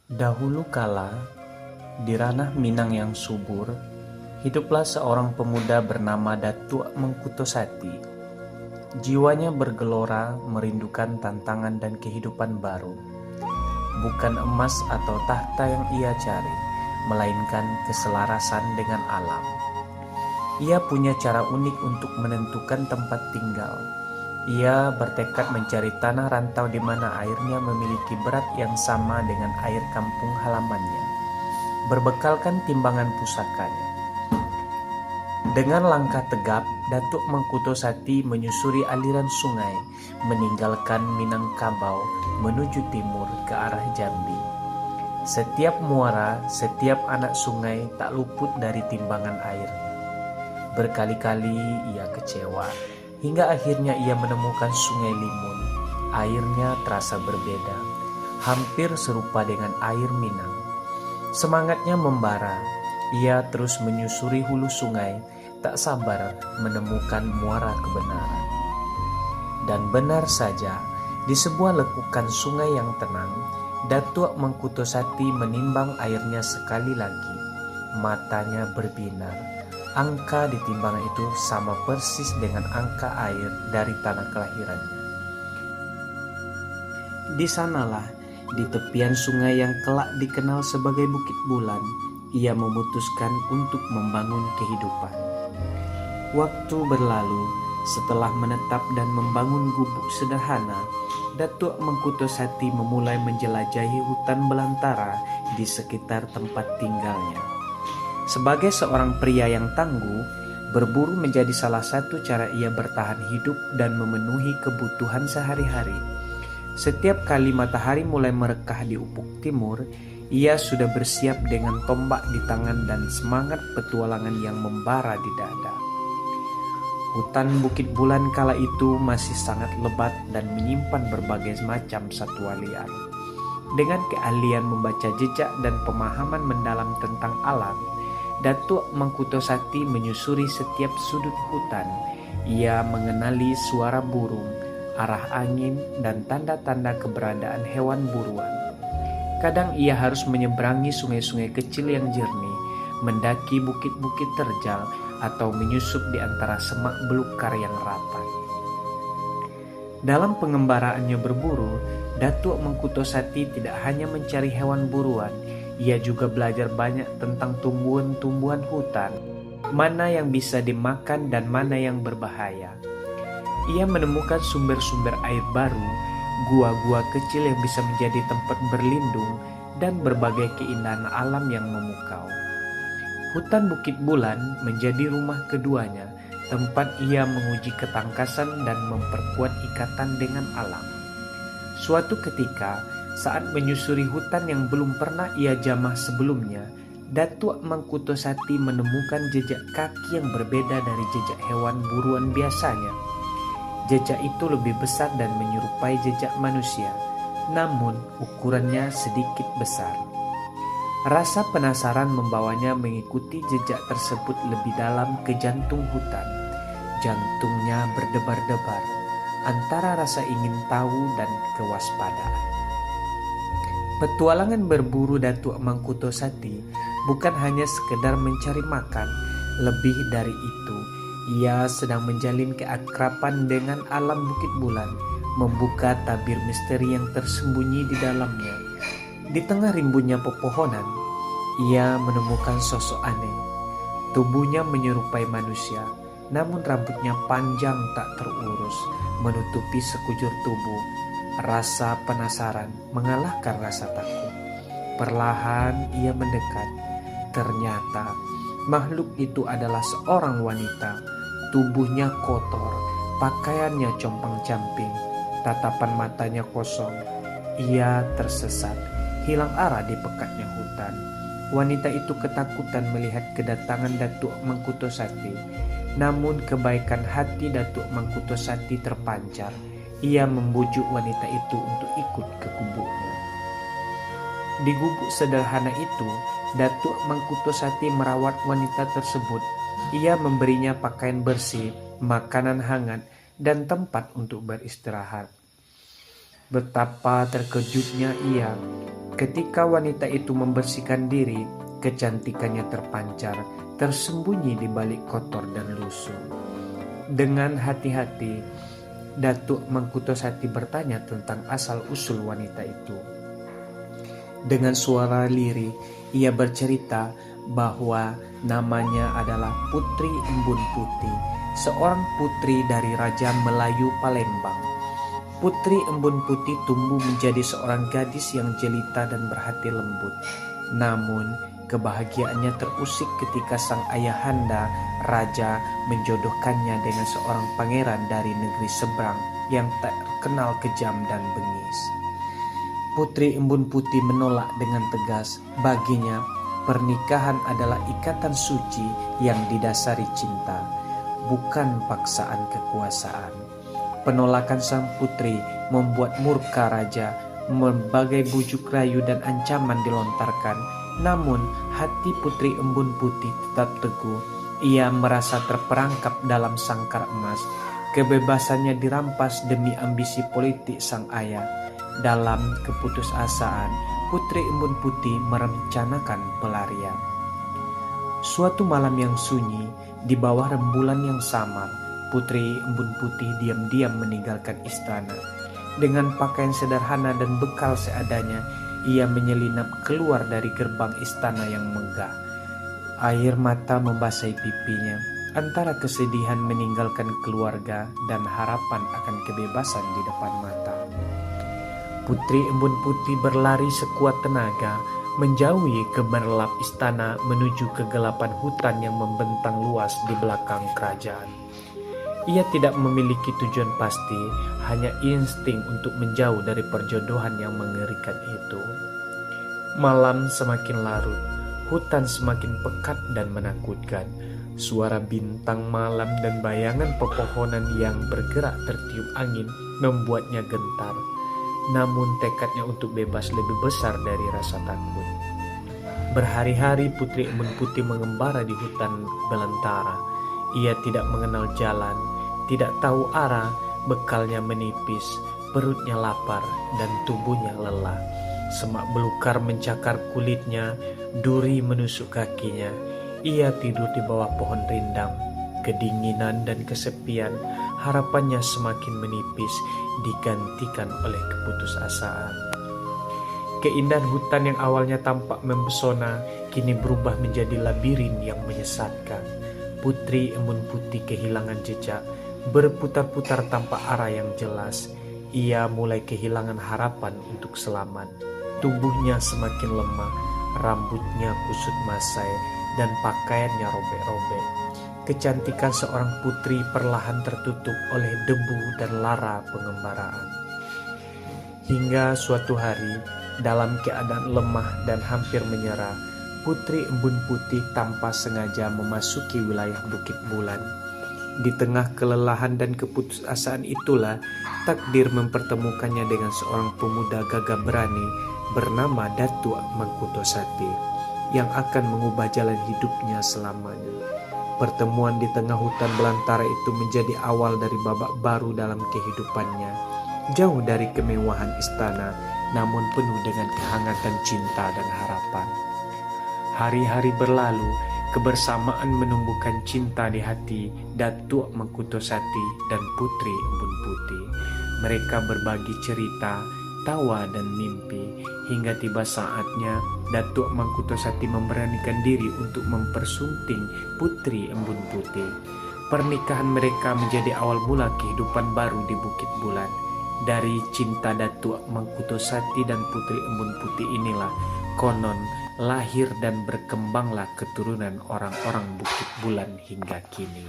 Dahulu kala, di ranah Minang yang subur, hiduplah seorang pemuda bernama Datuk Mangkutosati. Jiwanya bergelora merindukan tantangan dan kehidupan baru. Bukan emas atau tahta yang ia cari, melainkan keselarasan dengan alam. Ia punya cara unik untuk menentukan tempat tinggal. Ia bertekad mencari tanah rantau di mana airnya memiliki berat yang sama dengan air kampung halamannya, berbekalkan timbangan pusakanya. Dengan langkah tegap, Datuk Mangkutosati menyusuri aliran sungai, meninggalkan Minangkabau menuju timur ke arah Jambi. Setiap muara, setiap anak sungai tak luput dari timbangan air. Berkali-kali ia kecewa, hingga akhirnya ia menemukan Sungai Limun. Airnya terasa berbeda, hampir serupa dengan air Minang. Semangatnya membara, ia terus menyusuri hulu sungai, tak sabar menemukan muara kebenaran. Dan benar saja, di sebuah lekukan sungai yang tenang, Datuk Mangkutosati menimbang airnya sekali lagi. Matanya berbinar. Angka di timbangan itu sama persis dengan angka air dari tanah kelahirannya. Di sanalah, di tepian sungai yang kelak dikenal sebagai Bukit Bulan, ia memutuskan untuk membangun kehidupan. Waktu berlalu, setelah menetap dan membangun gubuk sederhana, Datuk Mangkutosati memulai menjelajahi hutan belantara di sekitar tempat tinggalnya. Sebagai seorang pria yang tangguh, berburu menjadi salah satu cara ia bertahan hidup dan memenuhi kebutuhan sehari-hari. Setiap kali matahari mulai merekah di ufuk timur, ia sudah bersiap dengan tombak di tangan dan semangat petualangan yang membara di dada. Hutan Bukit Bulan kala itu masih sangat lebat dan menyimpan berbagai macam satwa liar. Dengan keahlian membaca jejak dan pemahaman mendalam tentang alam, Datuk Mangkutosati menyusuri setiap sudut hutan. Ia mengenali suara burung, arah angin, dan tanda-tanda keberadaan hewan buruan. Kadang ia harus menyeberangi sungai-sungai kecil yang jernih, mendaki bukit-bukit terjal, atau menyusup di antara semak belukar yang rapat. Dalam pengembaraannya berburu, Datuk Mangkutosati tidak hanya mencari hewan buruan, ia juga belajar banyak tentang tumbuhan-tumbuhan hutan, mana yang bisa dimakan dan mana yang berbahaya. Ia menemukan sumber-sumber air baru, gua-gua kecil yang bisa menjadi tempat berlindung, dan berbagai keindahan alam yang memukau. Hutan Bukit Bulan menjadi rumah keduanya, tempat ia menguji ketangkasan dan memperkuat ikatan dengan alam. Suatu ketika, saat menyusuri hutan yang belum pernah ia jamah sebelumnya, Datuk Mangkutosati menemukan jejak kaki yang berbeda dari jejak hewan buruan biasanya. Jejak itu lebih besar dan menyerupai jejak manusia, namun ukurannya sedikit besar. Rasa penasaran membawanya mengikuti jejak tersebut lebih dalam ke jantung hutan. Jantungnya berdebar-debar antara rasa ingin tahu dan kewaspadaan. Petualangan berburu Datuk Mangkutosati bukan hanya sekedar mencari makan, lebih dari itu, ia sedang menjalin keakraban dengan alam Bukit Bulan, membuka tabir misteri yang tersembunyi di dalamnya. Di tengah rimbunnya pepohonan, ia menemukan sosok aneh. Tubuhnya menyerupai manusia, namun rambutnya panjang tak terurus, menutupi sekujur tubuh. Rasa penasaran mengalahkan rasa takut. Perlahan ia mendekat. Ternyata makhluk itu adalah seorang wanita. Tubuhnya kotor, pakaiannya compang-camping, tatapan matanya kosong. Ia tersesat, hilang arah di pekatnya hutan. Wanita itu ketakutan melihat kedatangan Datuk Mangkutosati. Namun kebaikan hati Datuk Mangkutosati terpancar. Ia membujuk wanita itu untuk ikut ke gubuknya. Di gubuk sederhana itu, Datuk Mangkutosati merawat wanita tersebut. Ia memberinya pakaian bersih, makanan hangat, dan tempat untuk beristirahat. Betapa terkejutnya ia ketika wanita itu membersihkan diri, kecantikannya terpancar, tersembunyi di balik kotor dan lusuh. Dengan hati-hati, Datuk Mangkutosati bertanya tentang asal-usul wanita itu. Dengan suara lirih, ia bercerita bahwa namanya adalah Putri Embun Putih, seorang putri dari Raja Melayu Palembang. Putri Embun Putih tumbuh menjadi seorang gadis yang jelita dan berhati lembut. Namun, kebahagiaannya terusik ketika sang ayahanda raja menjodohkannya dengan seorang pangeran dari negeri seberang yang tak terkenal kejam dan bengis. Putri Embun Putih menolak dengan tegas. Baginya, pernikahan adalah ikatan suci yang didasari cinta, bukan paksaan kekuasaan. Penolakan sang putri membuat murka raja. Berbagai bujuk rayu dan ancaman dilontarkan, namun hati Putri Embun Putih tetap teguh. Ia merasa terperangkap dalam sangkar emas. Kebebasannya dirampas demi ambisi politik sang ayah. Dalam keputusasaan, Putri Embun Putih merencanakan pelarian. Suatu malam yang sunyi, di bawah rembulan yang samar, Putri Embun Putih diam-diam meninggalkan istana. Dengan pakaian sederhana dan bekal seadanya, ia menyelinap keluar dari gerbang istana yang megah. Air mata membasahi pipinya, antara kesedihan meninggalkan keluarga dan harapan akan kebebasan di depan mata. Putri Embun Putih berlari sekuat tenaga, menjauhi gemerlap istana menuju kegelapan hutan yang membentang luas di belakang kerajaan. Ia tidak memiliki tujuan pasti, hanya insting untuk menjauh dari perjodohan yang mengerikan itu. Malam semakin larut, hutan semakin pekat dan menakutkan. Suara bintang malam dan bayangan pepohonan yang bergerak tertiup angin membuatnya gentar. Namun tekadnya untuk bebas lebih besar dari rasa takut. Berhari-hari Putri Embun Putih mengembara di hutan belantara. Ia tidak mengenal jalan, tidak tahu arah, bekalnya menipis, perutnya lapar, dan tubuhnya lelah. Semak belukar mencakar kulitnya, duri menusuk kakinya. Ia tidur di bawah pohon rindang. Kedinginan dan kesepian, harapannya semakin menipis, digantikan oleh keputusasaan. Keindahan hutan yang awalnya tampak mempesona, kini berubah menjadi labirin yang menyesatkan. Putri Embun Putih kehilangan jejak, berputar-putar tanpa arah yang jelas. Ia mulai kehilangan harapan untuk selamat. Tubuhnya semakin lemah, rambutnya kusut masai, dan pakaiannya robek-robek. Kecantikan seorang putri perlahan tertutup oleh debu dan lara pengembaraan. Hingga suatu hari, dalam keadaan lemah dan hampir menyerah, Putri Embun Putih tanpa sengaja memasuki wilayah Bukit Bulan. Di tengah kelelahan dan keputusasaan itulah takdir mempertemukannya dengan seorang pemuda gagah berani bernama Datuk Mangkutosati yang akan mengubah jalan hidupnya selamanya. Pertemuan di tengah hutan belantara itu menjadi awal dari babak baru dalam kehidupannya. Jauh dari kemewahan istana, namun penuh dengan kehangatan cinta dan harapan. Hari-hari berlalu, kebersamaan menumbuhkan cinta di hati Datuk Mangkutosati dan Putri Embun Putih. Mereka berbagi cerita, tawa dan mimpi, hingga tiba saatnya Datuk Mangkutosati memberanikan diri untuk mempersunting Putri Embun Putih. Pernikahan mereka menjadi awal mula kehidupan baru di Bukit Bulan. Dari cinta Datuk Mangkutosati dan Putri Embun Putih inilah konon lahir dan berkembanglah keturunan orang-orang Bukit Bulan hingga kini.